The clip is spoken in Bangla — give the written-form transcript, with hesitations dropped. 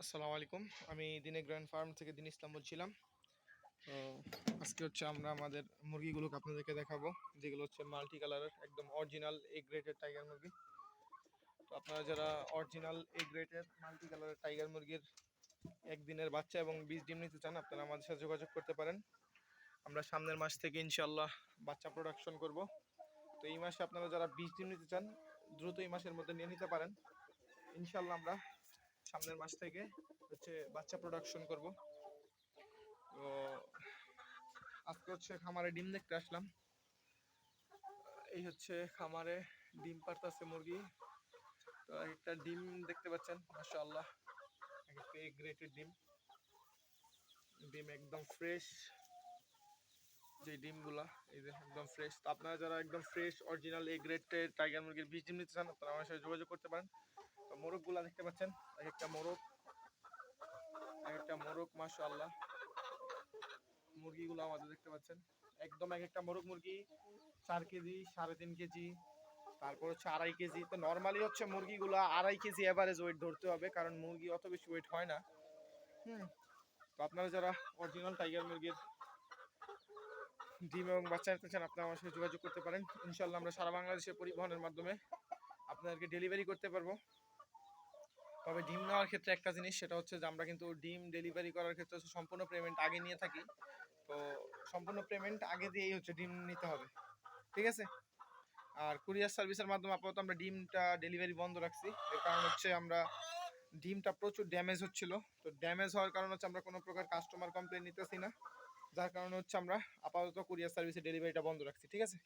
আসসালামু আলাইকুম। আমি দিনে গ্র্যান্ড ফার্ম থেকে দিন ইসলাম বলছিলাম। তো আজকে হচ্ছে আমরা আমাদের মুরগিগুলোকে আপনাদেরকে দেখাবো, যেগুলো হচ্ছে মাল্টি কালারের একদম অরিজিনাল এ গ্রেডের টাইগার মুরগি। তো আপনারা যারা অরিজিনাল এ গ্রেডের মাল্টি কালারের টাইগার মুরগির একদিনের বাচ্চা এবং 20 ডিম নিতে চান, আপনারা আমাদের সাথে যোগাযোগ করতে পারেন। আমরা সামনের মাস থেকে ইনশাল্লাহ বাচ্চা প্রোডাকশন করব। তো এই মাসে আপনারা যারা 20 ডিম নিতে চান, দ্রুত এই মাসের মধ্যে নিয়ে নিতে পারেন। ইনশাল্লাহ আমরা সামনের মাস থেকে হচ্ছে বাচ্চা প্রোডাকশন করব। তো আজকে হচ্ছে খামারে ডিম দেখতে আসলাম। এই হচ্ছে খামারে ডিম পারতাছে মুরগি। তো একটা ডিম দেখতে পাচ্ছেন, মাশাআল্লাহ, একটা এ গ্রেটের ডিম। ডিম একদম ফ্রেশ, যে ডিমগুলা এই যে একদম ফ্রেশ। তো আপনারা যারা একদম ফ্রেশ অরিজিনাল এ গ্রেটের টাইগার মুরগির 20 ডিম নিতে চান, আপনারা আমার সাথে যোগাযোগ করতে পারেন। তো মোরগগুলা দেখতে পাচ্ছেন, এক একটা মোরগ মাশাআল্লাহ। মুরগিগুলো আমাদের দেখতে পাচ্ছেন একদম এক একটা মোরগ মুরগি 4 কেজি, 3.5 কেজি, তারপর হচ্ছে 2.5 কেজি। তো নর্মালি হচ্ছে মুরগিগুলো 2.5 কেজি এভারেজ ওয়েট ধরতে হবে, কারণ মুরগি অত বেশি ওয়েট হয় না। তো আপনারা যারা অরিজিনাল টাইগার মুরগির ডিম এবং বাচ্চা নিতে চান, আপনারা আমার সাথে যোগাযোগ করতে পারেন। ইনশাল্লাহ আমরা সারা বাংলাদেশে পরিবহনের মাধ্যমে আপনাদেরকে ডেলিভারি করতে পারবো। তবে ডিম নেওয়ার ক্ষেত্রে একটা জিনিস, সেটা হচ্ছে যে আমরা কিন্তু ডিম ডেলিভারি করার ক্ষেত্রে সম্পূর্ণ পেমেন্ট আগে নিয়ে থাকি। তো সম্পূর্ণ পেমেন্ট আগে দিয়েই হচ্ছে ডিম নিতে হবে, ঠিক আছে? আর কুরিয়ার সার্ভিসের মাধ্যমে আপাতত আমরা ডিমটা ডেলিভারি বন্ধ রাখছি। এর কারণ হচ্ছে আমরা ডিমটা প্রচুর ড্যামেজ হচ্ছিল। তো ড্যামেজ হওয়ার কারণ হচ্ছে আমরা কোনো প্রকার কাস্টমার কমপ্লেন নিতেছি না, যার কারণে হচ্ছে আমরা আপাতত কুরিয়ার সার্ভিসে ডেলিভারিটা বন্ধ রাখছি, ঠিক আছে?